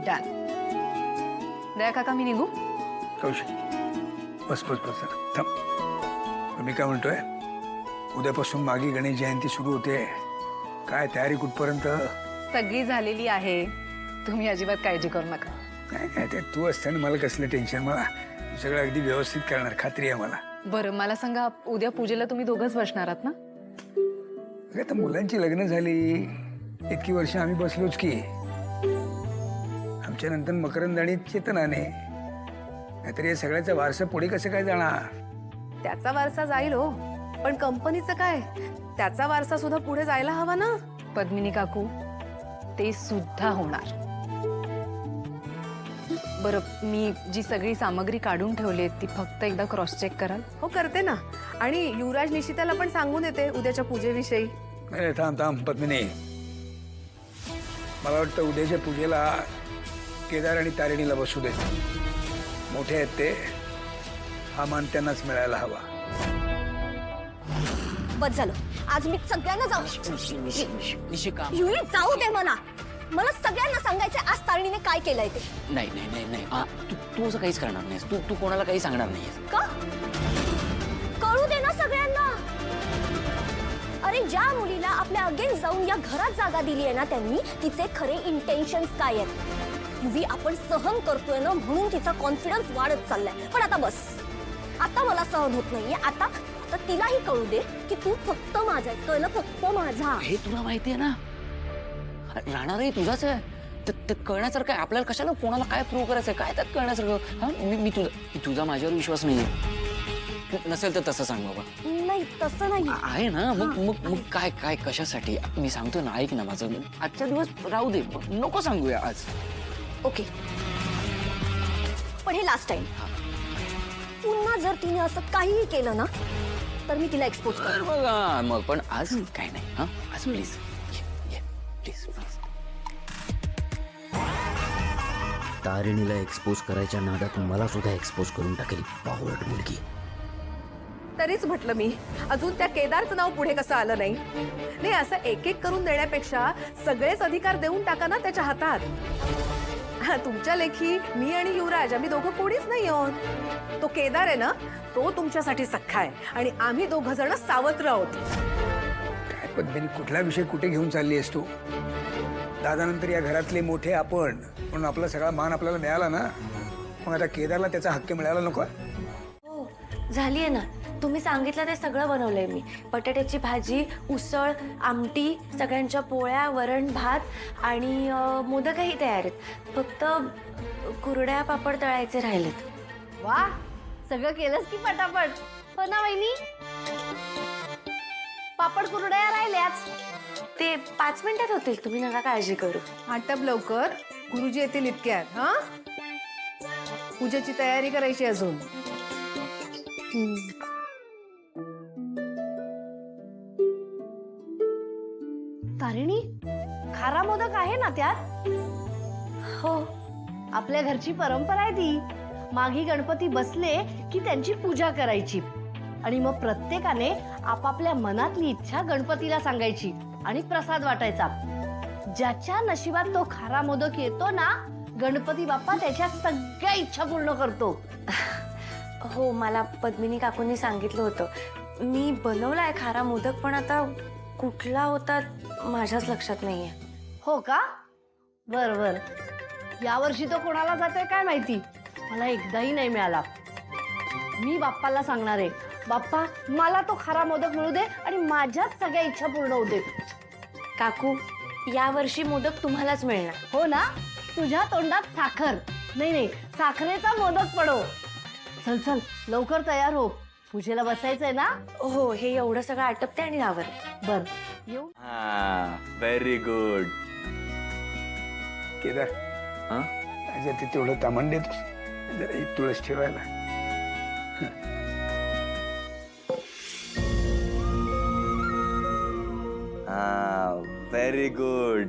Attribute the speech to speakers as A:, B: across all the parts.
A: Done. दया काका मी निघू?
B: कौशिक बस बस बस जरा थांब. मी काय म्हणतोय, उद्यापासून मागे गणेश जयंती सुरू होते. काय तयारी कुठपर्यंत?
A: सगळी झालेली आहे. तुम्ही अजिबात काळजी करू नका.
B: काय काय ते तू असताना मला कसलं टेन्शन. मला सगळं अगदी व्यवस्थित करणार, खात्री आहे मला.
A: बरं मला सांगा, उद्या पूजेला तुम्ही दोघंच बसणार आहात ना?
B: आता मुलांची लग्न झाली, इतकी वर्ष आम्ही बसलोच की. आमच्या नंतर मकरंद आणि चेतनाने. नाहीतर या सगळ्याचा वारसा पुढे कसं काय जाणार?
C: त्याचा वारसा जाईल हो, पण कंपनीचं काय? त्याचा वारसा सुद्धा पुढे जायला हवा ना.
A: पद्मिनी काकू, ते सुद्धा होणार. बरं, मी जी सगळी सामग्री काढून ठेवली ती फक्त एकदा क्रॉस चेक कराल?
C: हो करते ना. आणि युवराज निशिताला पण सांगून येते उद्याच्या पूजेविषयी.
B: नाही थांब थांब पद्मिनी, मला वाटतं उद्याच्या पूजेला केदार आणि तारिणीला बसू दे. मोठे आहेत ते, हा मान त्यांनाच मिळायला हवा.
D: बस झालं, आज मी सगळ्यांना
E: निशिका
D: युई जाऊ दे मला सगळ्यांना सांगायचं आज तारिणीने काय केलंय ते.
E: नाही नाही नाही नाही तू असं काहीच करणार नाहीस. तू कोणाला काही सांगणार नाहीस
D: का? कळू दे ना सगळ्यांना. अरे ज्या मुलीला आपल्या अगेन्स्ट जाऊन या घरात जागा दिली आहे ना त्यांनी, तिचे खरे इंटेन्शन्स काय आहेत. युवी आपण सहन करतोय ना म्हणून तिचा कॉन्फिडन्स वाढत चाललाय. पण आता बस, आता मला सहन होत नाहीये. आता तिलाही कळू दे की तू फक्त माझा आहेस, कळलं? फक्त माझा.
E: हे तुला माहितीये ना, राहणारही तुझाच आहे. ते कळण्यासारखं आहे. आपल्याला कशाला कोणाला काय प्रूव्ह करायचंय, काय त्यात कळण्यासारखं? हा मी तुझा माझ्यावर विश्वास नाहीये. नसेल तर तसं सांग बाबा.
D: नाही तसं नाही
E: आहे ना. मग काय काय कशासाठी? मी सांगतो ना, ऐक ना माझं. आजचा दिवस राहू दे, नको सांगूया आज.
D: ओके, पण हे लास्ट टाइम. पुन्हा जर तिने असं काहीही केलं ना तर मी तिला एक्सपोज
E: कर बघा मग. पण आज काय नाही. हा आज प्लीज प्लीज. तारिणीला एक्सपोज करायच्या नादात मला सुद्धा एक्सपोज करून टाकेल बावळट मुलगी.
C: तरीच म्हटलं मी, अजून त्या केदारचं नाव पुढे कसं आलं नाही. नाही, असं एक एक करून देण्यापेक्षा सगळेच अधिकार देऊन टाका ना त्याच्या हातात. तुमच्या लेखी मी आणि युवराज आम्ही दोघं कोणीच नाही आहोत. तो केदार आहे ना, तो तुमच्यासाठी सख्खा आहे आणि आम्ही दोघं जण सावत्र आहोत.
B: काय पद्मिनी, कुठला विषय कुठे घेऊन चालली आहेस तू? दादानंतर या घरातले मोठे आपण, म्हणून आपला सगळा मान आपल्याला मिळाला ना. मग आता केदारला त्याचा हक्क मिळाला नको?
F: हो झाली आहे ना. तुम्ही सांगितलं ते सगळं बनवलंय मी. बटाट्याची भाजी, उसळ, आमटी, सगळ्यांच्या पोळ्या, वरण भात आणि मोदकही तयार आहेत. फक्त कुरड्या पापड तळायचे राहिलेत.
D: वा, सगळं केलंस की पटापट. हो ना वहिनी? पापड कुरड्या राहिल्याच.
F: ते 5 मिनिटात होतील, तुम्ही नका काळजी करू.
C: आटप लवकर, गुरुजी येतील इतक्यात. हा, पूजेची तयारी करायची अजून.
D: तारिणी, खारा मोदक आहे ना त्यात?
F: हो.
D: आपल्या घरची परंपरा आहे ती. मागी गणपती बसले की त्यांची पूजा करायची आणि मग प्रत्येकाने आपापल्या मनातली इच्छा गणपतीला सांगायची आणि प्रसाद वाटायचा. ज्याच्या नशिबात तो खारा मोदक येतो ना, गणपती बाप्पा त्याच्या सगळ्या इच्छा पूर्ण करतो.
F: हो, मला पद्मिनी काकूंनी सांगितलं होतं. मी बनवलाय खारा मोदक, पण आता कुठला होता माझ्याच लक्षात नाहीये.
D: हो का? बर बर. यावर्षी तो कोणाला जातोय काय माहिती, मला एकदाही नाही मिळाला. मी बाप्पाला सांगणार आहे, बाप्पा मला तो खारा मोदक मिळू दे आणि माझ्याच सगळ्या इच्छा पूर्ण होऊ दे.
F: काकू, यावर्षी मोदक तुम्हालाच मिळणार.
D: हो ना? तुझ्या तोंडात साखर नाही नाही, साखरेचा मोदक पडो. चल चल लवकर तयार हो, पूजेला बसायचंय ना.
F: हो, हे एवढं सगळं आटपते आणि यावर.
D: बर येऊ.
E: Very good.
B: केदार, माझ्या ते तेवढं तामण देतोस जरा, एक तुळस ठेवायला.
E: Very good.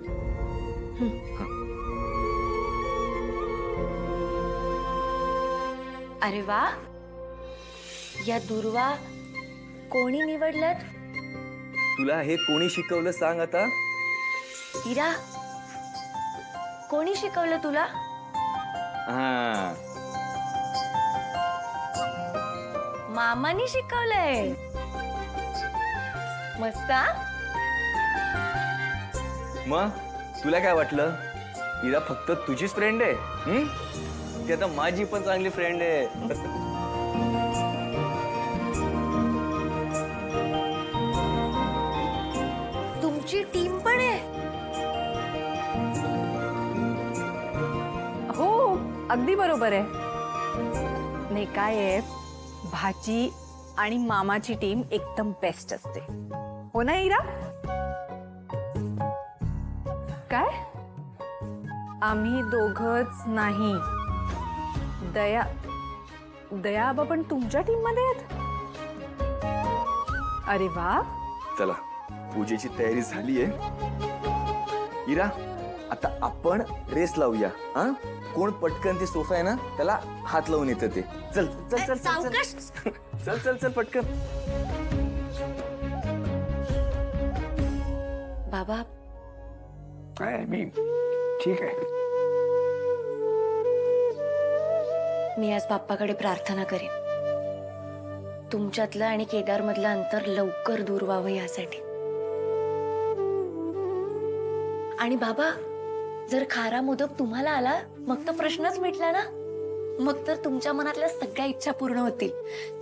F: अरे वा, या दुर्वा कोणी निवडलं?
G: तुला हे कोणी शिकवलं सांग आता?
F: इरा, कोणी शिकवलं तुला?
E: हा,
F: मामानी शिकवलंय. मस्त हा?
G: मग तुला काय वाटलं? इरा फक्त तुझीच फ्रेंड आहे? ती आता माझी पण चांगली फ्रेंड आहे.
F: तुमची टीम पण आहे?
A: हो अगदी बरोबर आहे. नाही काय आहे, भाची आणि मामाची टीम एकदम बेस्ट असते, हो ना इरा? काय आम्ही दोघच नाही, दया आबा पण तुमच्या टीम मध्ये आहेत? अरे वा.
G: चला, पूजेची तयारी झालीये. इरा, आता आपण रेस लावूया. हा, कोण पटकन ते सोफा आहे ना त्याला हात लावून येतं ते. चल चल चल चल
F: सावकाश.
G: चल चल चल पटकन.
F: बाबा,
B: काय मी ठीक आहे.
F: मी आज बाप्पाकडे प्रार्थना करेन, तुमच्यातलं आणि केदार मधलं अंतर लवकर दूर व्हावं यासाठी. आणि बाबा, जर खारा मोदक तुम्हाला आला मग तर प्रश्नच मिटला ना. मग तर तुमच्या मनातल्या सगळ्या इच्छा पूर्ण होतील.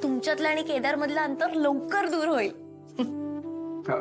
F: तुमच्यातलं आणि केदार मधलं अंतर लवकर दूर होईल.
B: हा.